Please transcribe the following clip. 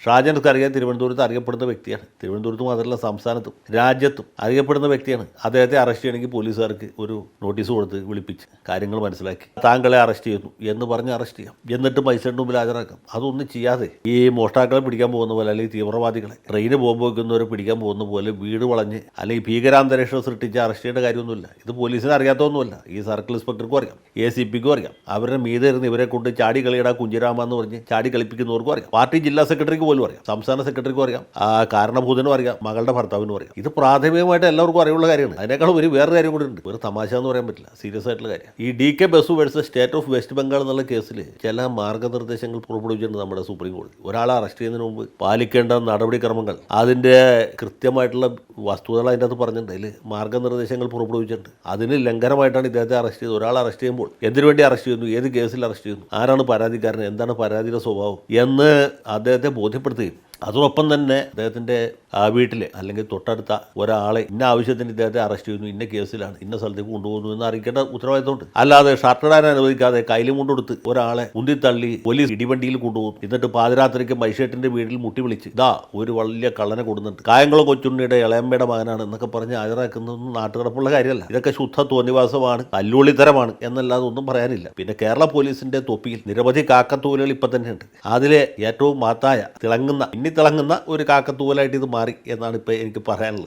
ഷാജനൊക്കെ അറിയാൻ തിരുവനന്തപുരത്ത് അറിയപ്പെടുന്ന വ്യക്തിയാണ്. തിരുവനന്തപുരത്ത് മാത്രമല്ല സംസ്ഥാനത്തും രാജ്യത്തും അറിയപ്പെടുന്ന വ്യക്തിയാണ്. അദ്ദേഹത്തെ അറസ്റ്റ് ചെയ്യണമെങ്കിൽ പോലീസുകാർക്ക് ഒരു നോട്ടീസ് കൊടുത്ത് വിളിപ്പിച്ച് കാര്യങ്ങൾ മനസ്സിലാക്കി താങ്കളെ അറസ്റ്റ് ചെയ്യുന്നു എന്ന് പറഞ്ഞ് അറസ്റ്റ് ചെയ്യാം. എന്നിട്ട് മജിസ്ട്രേറ്റിന് മുമ്പിൽ ഹാജരാക്കാം. അതൊന്നും ചെയ്യാതെ ഈ മോഷ്ടാക്കളെ പിടിക്കാൻ പോകുന്ന പോലെ അല്ലെങ്കിൽ തീവ്രവാദികളെ ട്രെയിന് ബോംബ് വയ്ക്കുന്നവരെ പിടിക്കാൻ പോകുന്ന പോലെ വീട് വളഞ്ഞ് അല്ലെങ്കിൽ ഭീകരാന്തരീക്ഷം സൃഷ്ടിച്ച് അറസ്റ്റ് ചെയ്യേണ്ട കാര്യമൊന്നുമില്ല. ഇത് പോലീസിന് അറിയാത്തൊന്നുമല്ല. ഈ സർക്കിൾ ഇൻസ്പെക്ടർക്കും അറിയാം, ACPക്കും അറിയാം. അവരുടെ മീതെ ഇരുന്ന് ഇവരെ കൊണ്ട് ചാടി കളിയിടാ കുഞ്ചിരാമ എന്ന് പറഞ്ഞ് ചാടി കളിപ്പിക്കുന്നവർക്കും അറിയാം. പാർട്ടി ജില്ലാ സെക്രട്ടറിക്ക് പോലും അറിയാം, സംസ്ഥാന സെക്രട്ടറിക്കും അറിയാം, കാരണഭൂതനും അറിയാം, മകളുടെ ഭർത്താവിനും അറിയാം. ഇത് പ്രാഥമികമായിട്ട് എല്ലാവർക്കും അറിയുള്ള കാര്യമാണ്. അതിനേക്കാൾ വേറെ കാര്യം കൂടി ഉണ്ട്. ഒരു തമാശ എന്ന് പറയാൻ പറ്റില്ല, സീരിയസ് ആയിട്ടുള്ള കാര്യം. ഈ DK Basu versus state of west Bengal എന്നുള്ള കേസിൽ ചില മാർഗ്ഗനിർദ്ദേശങ്ങൾ പുറപ്പെടുവിച്ചിട്ടുണ്ട് നമ്മുടെ സുപ്രീം കോടതി. ഒരാളെ അറസ്റ്റ് ചെയ്യുന്നതിന് മുമ്പ് പാലിക്കേണ്ട നടപടിക്രമങ്ങൾ, അതിൻ്റെ കൃത്യമായിട്ടുള്ള വസ്തുതകൾ അതിൻ്റെ അകത്ത് പറഞ്ഞിട്ടുണ്ട്. അതിൽ മാർഗ്ഗനിർദ്ദേശങ്ങൾ പുറപ്പെടുവിച്ചിട്ടുണ്ട്. അതിന് ലംഘനമായിട്ടാണ് ഇദ്ദേഹത്തെ അറസ്റ്റ് ചെയ്തത്. ഒരാളെ അറസ്റ്റ് ചെയ്യുമ്പോൾ എന്തിനു വേണ്ടി അറസ്റ്റ് ചെയ്യുന്നു, ഏത് കേസിൽ അറസ്റ്റ് ചെയ്യുന്നു, ആരാണ് പരാതിക്കാരൻ, എന്താണ് പരാതിയുടെ സ്വഭാവം എന്ന് അദ്ദേഹത്തെ ബോധ്യപ്പെടുത്തുകയും അതോടൊപ്പം തന്നെ അദ്ദേഹത്തിൻ്റെ വീട്ടിൽ അല്ലെങ്കിൽ തൊട്ടടുത്ത ഒരാളെ ഇന്ന ആവശ്യത്തിന് ഇദ്ദേഹത്തെ അറസ്റ്റ് ചെയ്യുന്നു, ഇന്ന കേസിലാണ്, ഇന്ന സ്ഥലത്തേക്ക് കൊണ്ടുപോകുന്നു എന്ന് അറിയിക്കേണ്ട ഉത്തരവാദിത്തമുണ്ട്. അല്ലാതെ ഷർട്ടിടാൻ അനുവദിക്കാതെ കയ്യിലും കൊണ്ടെടുത്ത് ഒരാളെ ഉന്തിത്തള്ളി പോലീസ് ഇടിവണ്ടിയിൽ കൊണ്ടുപോകും. എന്നിട്ട് പാതിരാത്രിക്ക് മൈഷേട്ടിൻ്റെ വീട്ടിൽ മുട്ടി വിളിച്ച് ഇതാ ഒരു വലിയ കള്ളനെ കൊടുക്കുന്നുണ്ട്, കായംകുളം കൊച്ചുണ്ണിയുടെ ഇളയമ്മയുടെ മകനാണ് എന്നൊക്കെ പറഞ്ഞ് ഹാജരാക്കുന്നതൊന്നും നാട്ടുകിടപ്പുള്ള കാര്യമല്ല. ഇതൊക്കെ ശുദ്ധ തോന്നിവാസമാണ്, കല്ലുള്ളിത്തരമാണ് എന്നല്ലാതെ ഒന്നും പറയാനില്ല. പിന്നെ കേരള പോലീസിൻ്റെ തൊപ്പിയിൽ നിരവധി കാക്കത്തൂലുകൾ ഇപ്പം തന്നെയുണ്ട്. അതിലെ ഏറ്റവും മഹത്തായ തിളങ്ങുന്ന ഒരു കാക്കത്തൂവലായിട്ട് ഇത് മാറി എന്നാണ് ഇപ്പോൾ എനിക്ക് പറയാനുള്ളത്.